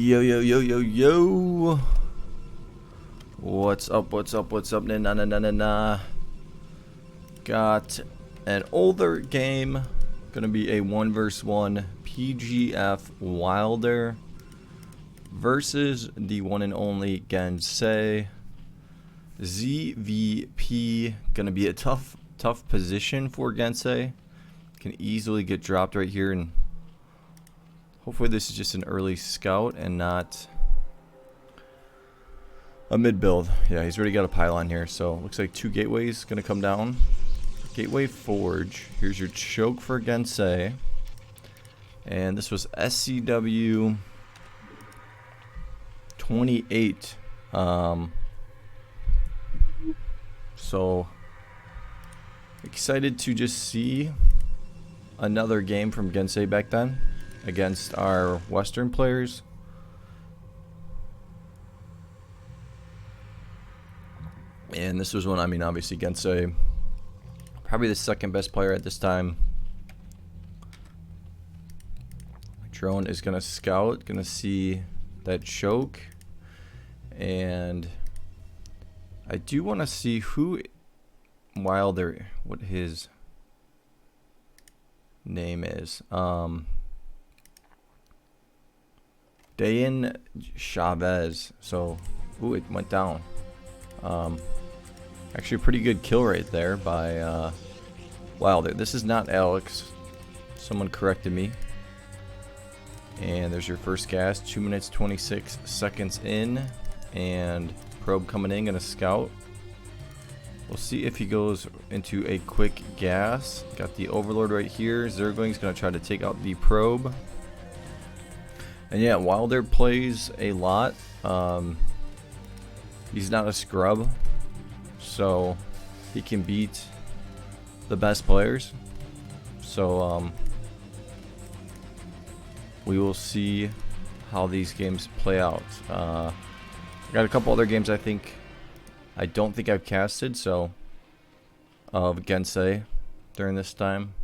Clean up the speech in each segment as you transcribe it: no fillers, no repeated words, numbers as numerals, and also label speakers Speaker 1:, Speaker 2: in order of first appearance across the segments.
Speaker 1: Yo, yo, yo, yo, yo. What's up, what's up, what's up? Nah, nah, nah, nah, nah. Got an older game. Gonna be a 1 vs 1 pdF-Wilder versus the one and only Gensei. ZVP. Gonna be a tough position for Gensei. Can easily get dropped right here, and hopefully this is just an early scout and not a mid build. Yeah, he's already got a pylon here, so looks like 2 gateways gonna come down. Gateway Forge. Here's your choke for Gensei. And this was SCW 28. So excited to just see another game from Gensei back then against our Western players. And this was when, I mean, obviously Gensei, probably the second best player at this time. Drone is gonna scout, gonna see that choke, and I do want to see who Wilder, what his name is. Dayan Chavez. So, ooh, it went down. Actually, a pretty good kill right there by Wilder. This is not Alex. Someone corrected me. And there's your first gas. 2 minutes 26 seconds in, and probe coming in, gonna scout. We'll see if he goes into a quick gas. Got the overlord right here. Zergling's gonna try to take out the probe. And yeah, Wilder plays a lot. He's not a scrub, so he can beat the best players. So we will see how these games play out. I got a couple other games I don't think I've casted, so of Gensei during this time.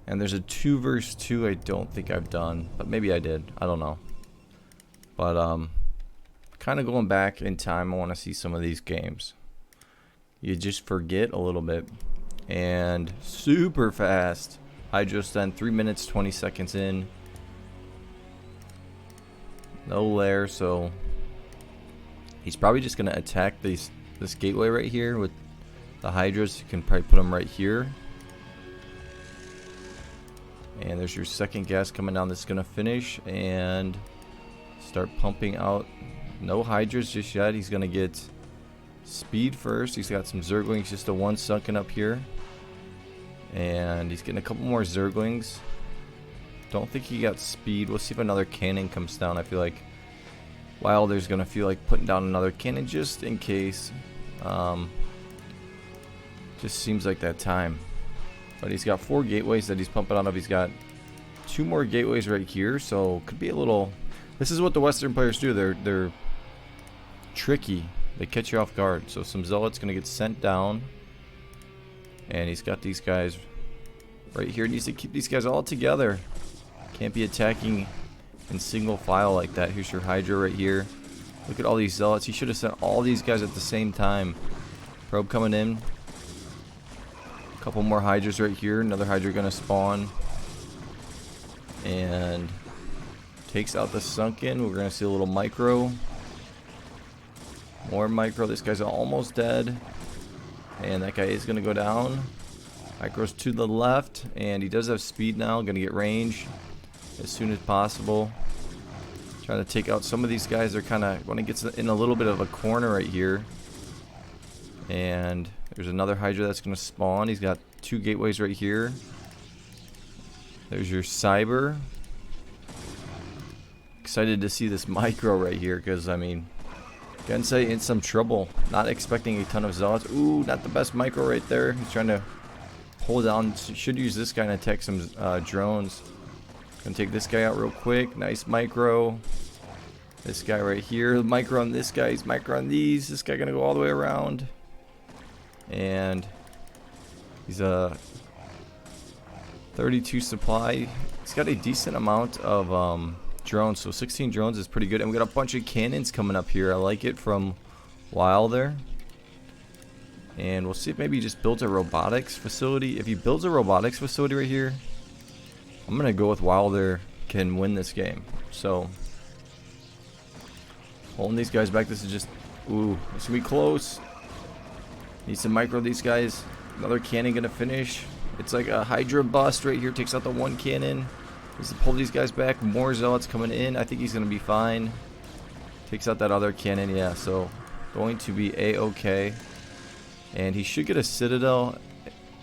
Speaker 1: And there's a 2 vs 2 I don't think I've done, but maybe I did. I don't know. But kind of going back in time, I want to see some of these games. You just forget a little bit. And super fast. I just then 3 minutes 20 seconds in. No lair, so he's probably just gonna attack this gateway right here with the hydras. You can probably put them right here. And there's your second gas coming down. That's gonna finish and start pumping out. No hydras just yet. He's gonna get speed first. He's got some Zerglings, just a 1 sunken up here, and he's getting a couple more Zerglings. Don't think he got speed. We'll see if another cannon comes down. I feel like Wilder's gonna feel like putting down another cannon just in case. Just seems like that time. But he's got 4 gateways that he's pumping out of. He's got 2 more gateways right here, so could be a little. This is what the Western players do. They're tricky. They catch you off guard. So some zealots gonna get sent down, and he's got these guys right here. Needs to keep these guys all together. Can't be attacking in single file like that. Here's your Hydra right here. Look at all these zealots. He should have sent all these guys at the same time. Probe coming in. A couple more Hydras right here. Another Hydra gonna spawn. And takes out the sunken. We're gonna see a little micro. More micro. This guy's almost dead. And that guy is gonna go down. Micro's to the left. And he does have speed now. Gonna get range as soon as possible. Trying to take out some of these guys. They're kind of, when he gets in a little bit of a corner right here. And there's another Hydra that's going to spawn. He's got 2 gateways right here. There's your Cyber. Excited to see this micro right here, because I mean, Gensei in some trouble. Not expecting a ton of zealots. Ooh, not the best micro right there. He's trying to hold down. Should use this guy and attack some drones. Gonna take this guy out real quick. Nice micro. This guy right here. Micro on this guy. He's micro on these. This guy gonna go all the way around. And he's a 32 supply. He's got a decent amount of drones. So 16 drones is pretty good. And we got a bunch of cannons coming up here. I like it from Wilder. And we'll see if maybe he just builds a robotics facility. If he builds a robotics facility right here, I'm going to go with Wilder can win this game. So, holding these guys back. This is just, ooh, this is going to be close. Needs to micro these guys. Another cannon going to finish. It's like a Hydra bust right here. Takes out the one cannon. Needs to pull these guys back. More zealots coming in. I think he's going to be fine. Takes out that other cannon. Yeah, so going to be A-okay. And he should get a citadel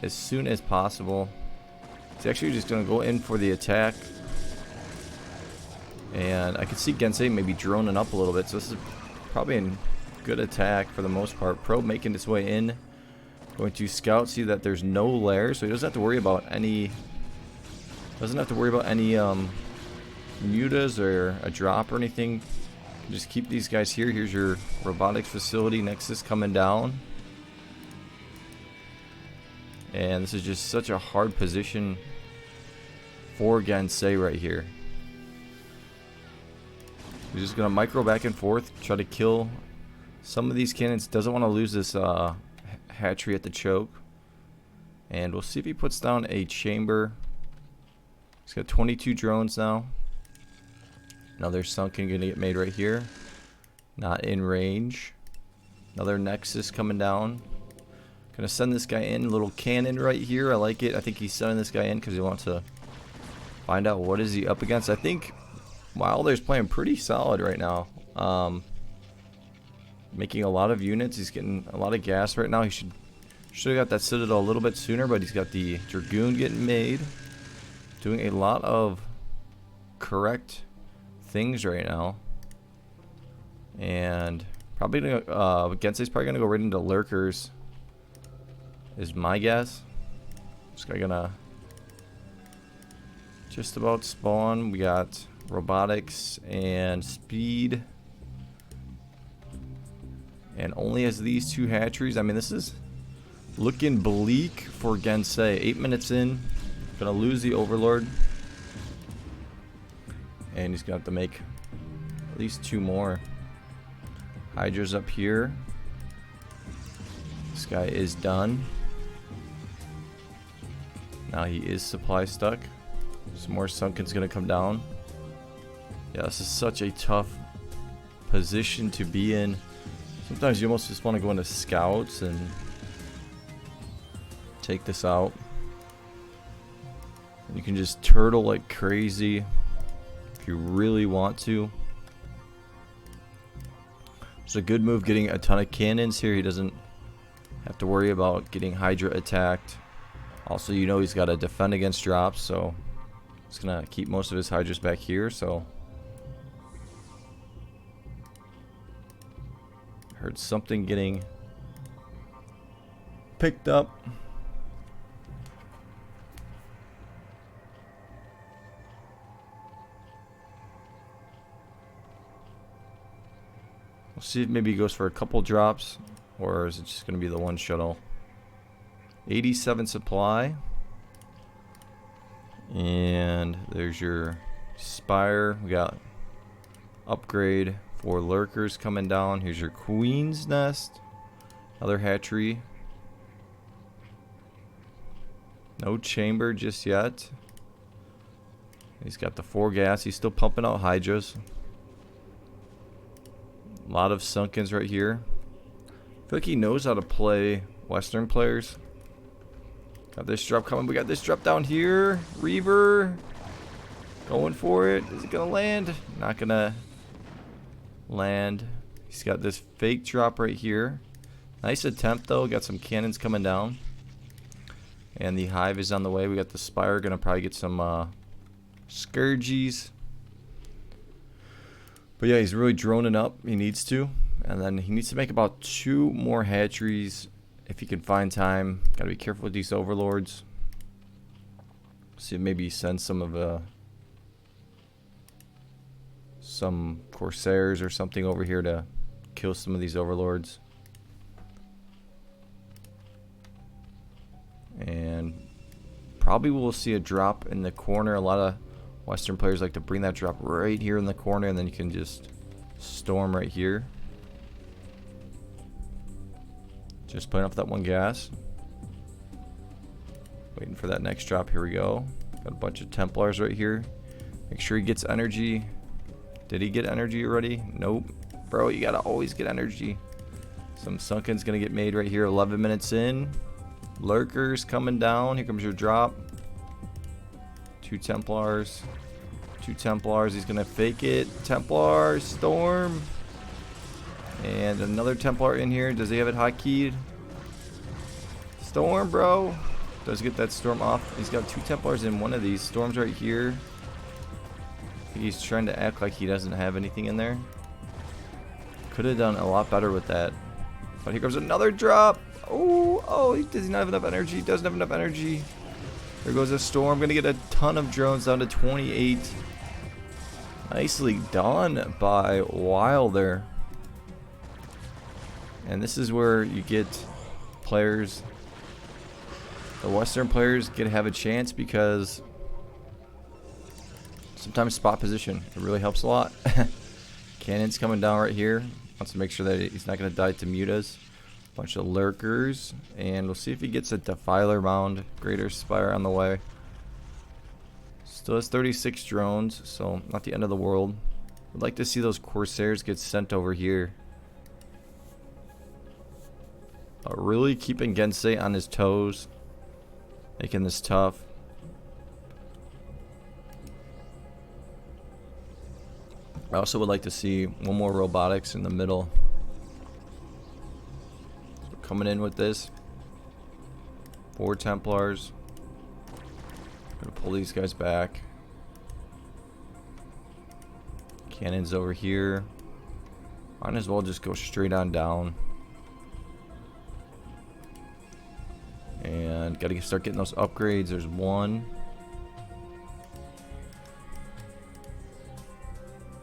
Speaker 1: as soon as possible. He's actually just going to go in for the attack. And I can see Gensei maybe droning up a little bit. So this is probably a good attack for the most part. Probe making its way in. Going to scout, see that there's no lair. So he doesn't have to worry about any... mutas or a drop or anything. Just keep these guys here. Here's your robotics facility. Nexus coming down. And this is just such a hard position for Gensei right here. He's just going to micro back and forth, try to kill some of these cannons. Doesn't want to lose this hatchery at the choke. And we'll see if he puts down a chamber. He's got 22 drones now. Another sunken going to get made right here. Not in range. Another Nexus coming down. Gonna send this guy in. Little cannon right here. I like it. I think he's sending this guy in because he wants to find out what is he up against. I think Wilder's playing pretty solid right now. Making a lot of units. He's getting a lot of gas right now. He should have got that citadel a little bit sooner, but he's got the Dragoon getting made. Doing a lot of correct things right now. And probably gonna Gensei's probably gonna go right into lurkers. Is my guess. This guy gonna just about spawn. We got robotics and speed. And only has these two hatcheries. I mean, this is looking bleak for Gensei. 8 minutes in. Gonna lose the Overlord. And he's gonna have to make at least 2 more. Hydra's up here. This guy is done. Now he is supply stuck. Some more sunken's gonna come down. Yeah, this is such a tough position to be in. Sometimes you almost just want to go into scouts and take this out. And you can just turtle like crazy if you really want to. It's a good move getting a ton of cannons here. He doesn't have to worry about getting Hydra attacked. Also, you know he's got to defend against drops, so he's going to keep most of his Hydras back here. So, heard something getting picked up. We'll see if maybe he goes for a couple drops, or is it just going to be the one shuttle? 87 supply. And there's your spire. We got upgrade for lurkers coming down. Here's your queen's nest. Another hatchery. No chamber just yet. He's got the 4 gas. He's still pumping out hydras. A lot of sunkens right here. I feel like he knows how to play Western players. Got this drop coming. We got this drop down here. Reaver. Going for it. Is it going to land? Not going to land. He's got this fake drop right here. Nice attempt though. Got some cannons coming down. And the hive is on the way. We got the spire. Going to probably get some scourges. But yeah, he's really droning up. He needs to. And then he needs to make about 2 more hatcheries if he can find time. Gotta be careful with these overlords. See if maybe he sends some of some corsairs or something over here to kill some of these overlords. And probably we'll see a drop in the corner. A lot of Western players like to bring that drop right here in the corner, and then you can just storm right here. Just putting up that one gas. Waiting for that next drop. Here we go. Got a bunch of Templars right here. Make sure he gets energy. Did he get energy already? Nope. Bro, you gotta always get energy. Some sunken's gonna get made right here. 11 minutes in. Lurkers coming down. Here comes your drop. 2 Templars. 2 Templars. He's gonna fake it. Templar. Storm. And another Templar in here. Does he have it hotkeyed? Storm, bro. Does get that storm off. He's got 2 Templars in one of these. Storm's right here. He's trying to act like he doesn't have anything in there. Could have done a lot better with that. But here comes another drop. Oh, does he not have enough energy? He doesn't have enough energy. There goes a storm. Gonna get a ton of drones down to 28. Nicely done by Wilder. And this is where you get players. The Western players get to have a chance because sometimes spot position, it really helps a lot. Cannon's coming down right here. Wants to make sure that he's not going to die to mutas. Bunch of lurkers, and we'll see if he gets a defiler mound. Greater Spire on the way. Still has 36 drones, so not the end of the world. Would like to see those Corsairs get sent over here. Really keeping Gensei on his toes, making this tough. I also would like to see one more robotics in the middle. So coming in with this. 4 Templars. Gonna pull these guys back. Cannons over here. Might as well just go straight on down. And gotta start getting those upgrades. There's one.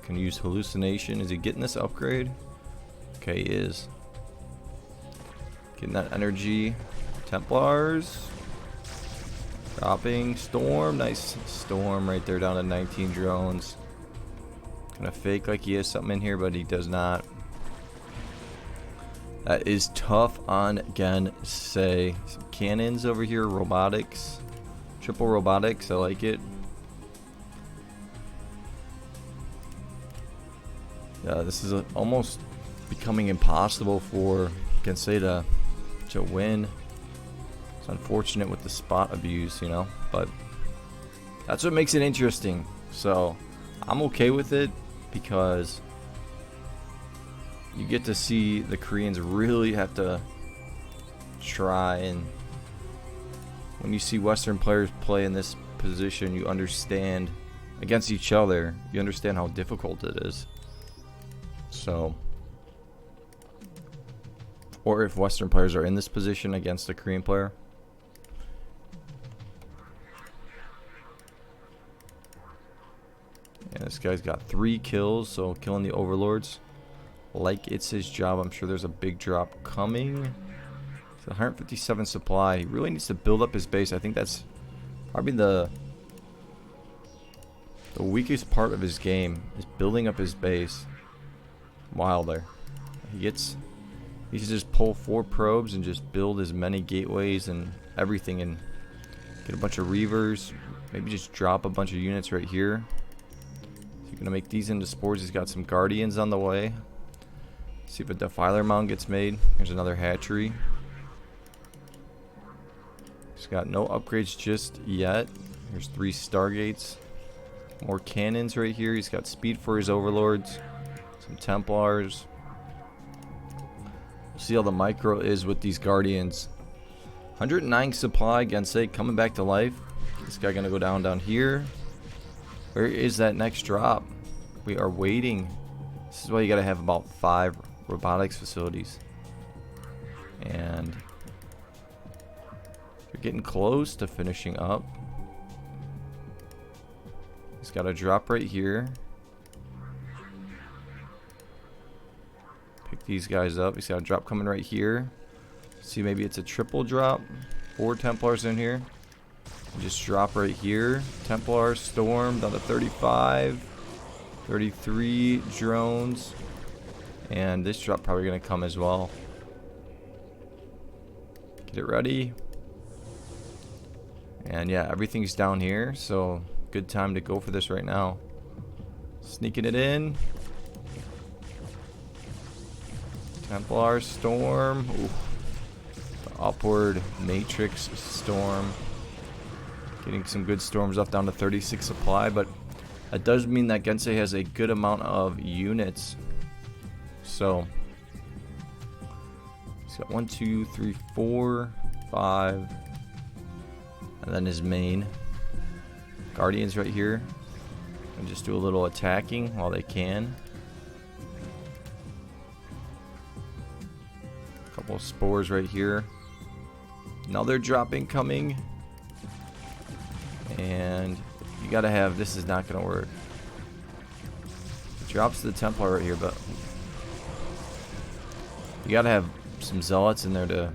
Speaker 1: Can use hallucination. Is he getting this upgrade? Okay, he is. Getting that energy. Templars. Dropping. Storm. Nice storm right there down to 19 drones. Gonna fake like he has something in here, but he does not. That is tough on Gensei. Some cannons over here. Robotics. Triple robotics. I like it. Yeah, this is almost becoming impossible for Gensei to win. It's unfortunate with the spot abuse, you know, but that's what makes it interesting. So I'm okay with it because you get to see the Koreans really have to try, and when you see Western players play in this position, you understand against each other, you understand how difficult it is. So, or if Western players are in this position against a Korean player. And this guy's got 3 kills, so killing the overlords like it's his job. I'm sure there's a big drop coming. It's 157 supply. He really needs to build up his base. I think that's probably the weakest part of his game, is building up his base. Wilder. He can just pull 4 probes and just build as many gateways and everything, and get a bunch of reavers. Maybe just drop a bunch of units right here. So you're gonna make these into spores. He's got some guardians on the way. See if a defiler mound gets made. Here's another hatchery. He's got no upgrades just yet. Here's 3 stargates. More cannons right here. He's got speed for his overlords. Some Templars. We'll see how the micro is with these guardians. 109 supply. Gensei coming back to life. This guy gonna go down here. Where is that next drop? We are waiting. This is why you gotta have about 5 robotics facilities. And we're getting close to finishing up. He's got a drop right here. Pick these guys up. He's got a drop coming right here. See, maybe it's a triple drop. 4 Templars in here. Just drop right here. Templar, Storm, down to 35. 33 drones. And this drop probably going to come as well. Get it ready. And yeah, everything's down here. So good time to go for this right now. Sneaking it in. Templar, Storm. Ooh. The upward Matrix Storm. Getting some good storms up down to 36 supply, but that does mean that Gensei has a good amount of units. So he's got 1, 2, 3, 4, 5, and then his main Guardians right here, and just do a little attacking while they can. A couple of spores right here. Another dropping coming. And you gotta have, this is not gonna work. Drops the Templar right here, but you gotta have some zealots in there to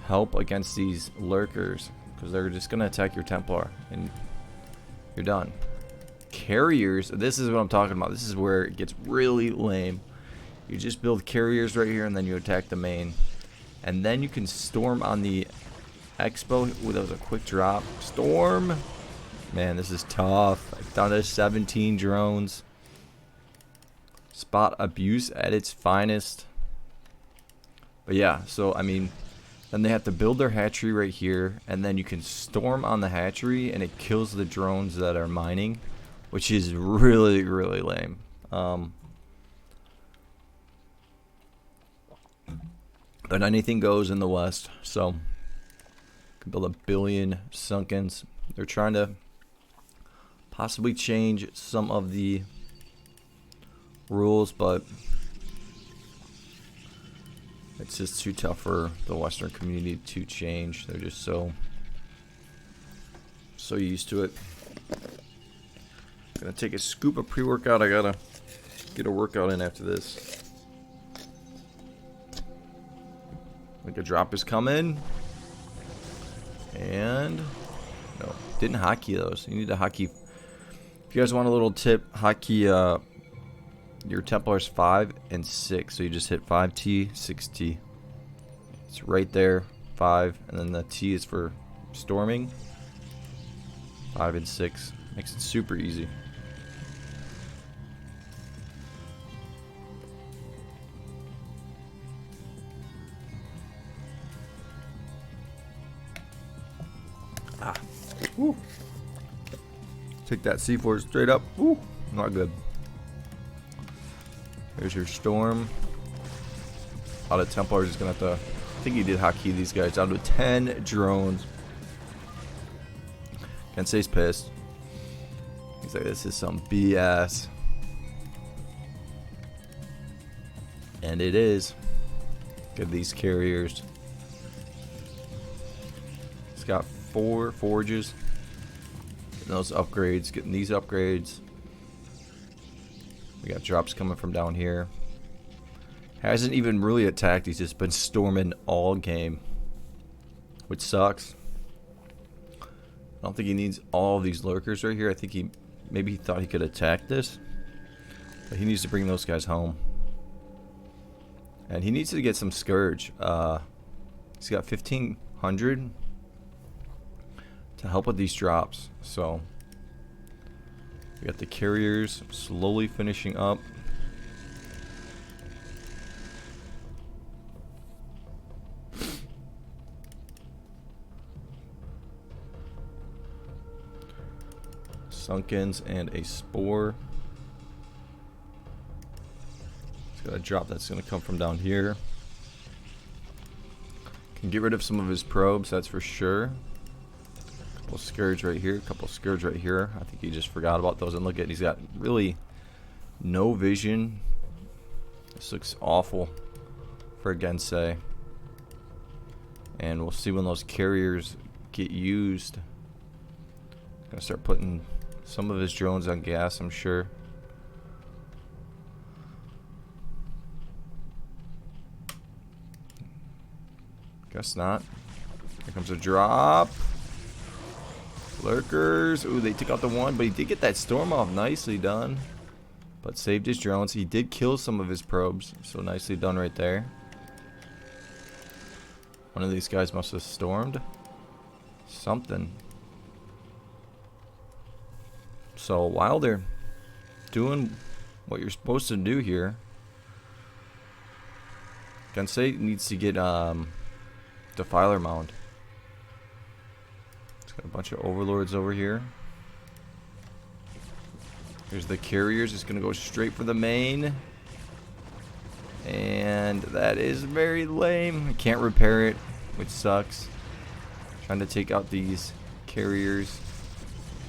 Speaker 1: help against these lurkers, because they're just gonna attack your Templar and you're done. Carriers, this is what I'm talking about. This is where it gets really lame. You just build carriers right here and then you attack the main, and then you can storm on the Expo with a quick drop. Storm, man, this is tough. Down to 17 drones. Spot abuse at its finest. But yeah, so I mean, then they have to build their hatchery right here, and then you can storm on the hatchery and it kills the drones that are mining, which is really lame. But anything goes in the West, so can build 1 billion sunkens. They're trying to possibly change some of the rules, but it's just too tough for the Western community to change. They're just so used to it. Gonna take a scoop of pre-workout. I gotta get a workout in after this. Like a drop is coming. And no, didn't hotkey those. You need to hotkey. If you guys want a little tip, hotkey your Templars 5 and 6. So you just hit 5T, 6T. It's right there, 5, and then the T is for storming. 5 and 6 makes it super easy. Woo. Take that C4 straight up. Woo. Not good. There's your storm. A lot of Templars is gonna have to. I think he did hotkey these guys down to 10 drones. Gensei's pissed. He's like, this is some BS. And it is. Look at these carriers. It's got 4 forges. Getting those upgrades, getting these upgrades. We got drops coming from down here. Hasn't even really attacked, he's just been storming all game, which sucks. I don't think he needs all of these lurkers right here. I think maybe he thought he could attack this, but he needs to bring those guys home. And he needs to get some Scourge. He's got 1,500 to help with these drops. So we got the carriers slowly finishing up. Sunkens and a spore. He's got a drop that's going to come from down here. Can get rid of some of his probes, that's for sure. Couple Scourge right here, couple Scourge right here. I think he just forgot about those. And look at, he's got really no vision. This looks awful for Gensei. And we'll see when those carriers get used. Gonna start putting some of his drones on gas, I'm sure. Guess not. Here comes a drop. Lurkers. Ooh, they took out the one, but he did get that storm off. Nicely done. But saved his drones. He did kill some of his probes, so nicely done right there. One of these guys must have stormed something. So Wilder doing what you're supposed to do here. Gensei needs to get Defiler Mound. It's got a bunch of overlords over here. Here's the carriers. It's gonna go straight for the main. And that is very lame. I can't repair it, which sucks. Trying to take out these carriers.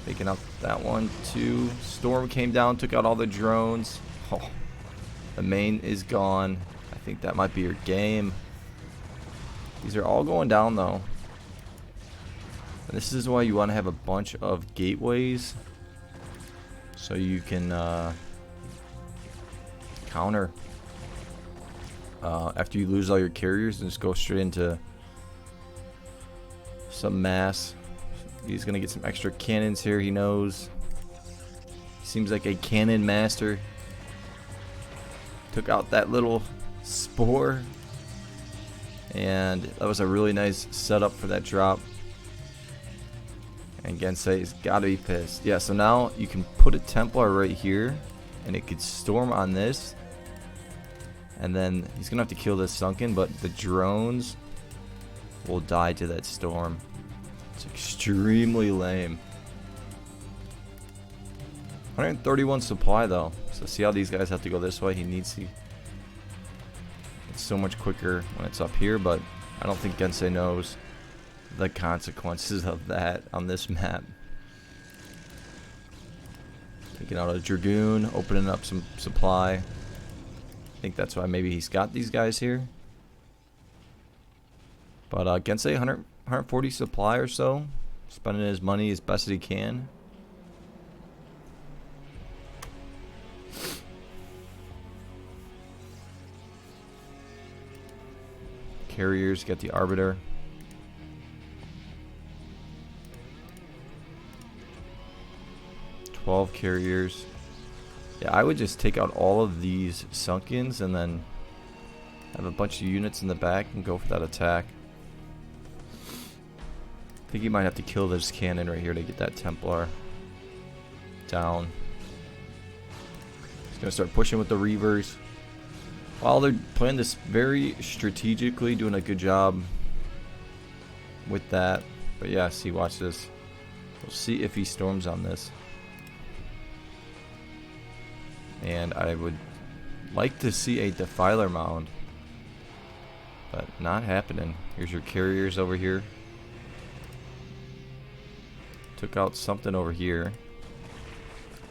Speaker 1: Taking out that one, too. Storm came down, took out all the drones. Oh, the main is gone. I think that might be your game. These are all going down, though. And this is why you want to have a bunch of gateways. So you can counter. After you lose all your carriers, and just go straight into some mass. He's gonna get some extra cannons here. He knows. He seems like a cannon master. Took out that little spore, and that was a really nice setup for that drop. And Gensei's gotta be pissed. Yeah, so now you can put a Templar right here, and it could storm on this. And then he's gonna have to kill this sunken, but the drones will die to that storm. It's extremely lame. 131 supply though. So see how these guys have to go this way. He needs to. It's so much quicker when it's up here, but I don't think Gensei knows the consequences of that on this map. Taking out a Dragoon, opening up some supply. I think that's why maybe he's got these guys here. But Gensei 140 supply or so, spending his money as best as he can. Carriers get the Arbiter. $12 carriers. Yeah, I would just take out all of these Sunkens and then have a bunch of units in the back and go for that attack. I think he might have to kill this cannon right here to get that Templar down. He's going to start pushing with the Reavers. While they're playing this very strategically, doing a good job with that. But yeah, see, watch this. We'll see if he storms on this. And I would like to see a Defiler Mound, but not happening. Here's your carriers over here. Took out something over here.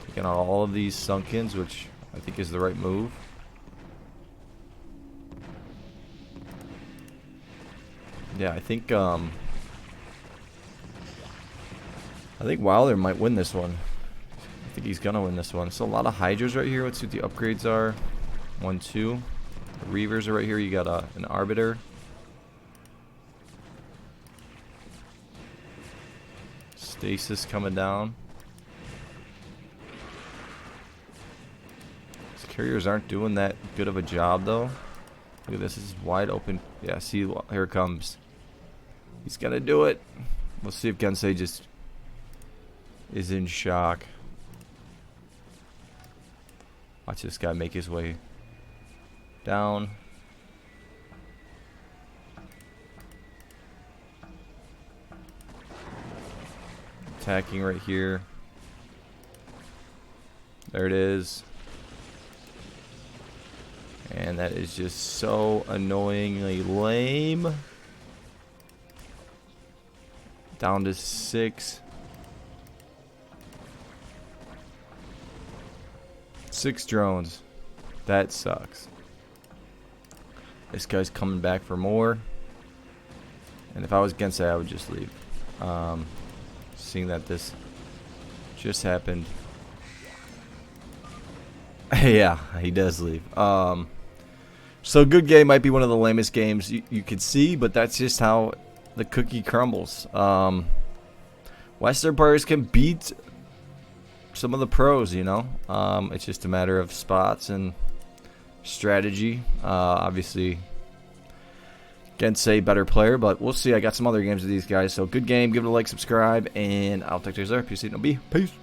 Speaker 1: Taking out all of these Sunkens, which I think is the right move. Yeah, I think Wilder might win this one. I think he's gonna win this one. So a lot of Hydras right here. Let's see what the upgrades are. 1, 2. The Reavers are right here. You got an Arbiter. Stasis coming down. These carriers aren't doing that good of a job though. Look at this. This is wide open. Yeah, see, here it comes. He's gonna do it. We'll see if Gensei just is in shock. Watch this guy make his way down. Attacking right here. There it is. And that is just so annoyingly lame. Down to 6. 6 drones. That sucks. This guy's coming back for more. And if I was Gensei, I would just leave. Seeing that this just happened. Yeah, he does leave. So good game might be one of the lamest games you could see, but that's just how the cookie crumbles. Western players can beat some of the pros, you know. It's just a matter of spots and strategy. Obviously, against a better player, but we'll see. I got some other games with these guys, so good game. Give it a like, subscribe, and I'll talk to you there. Peace.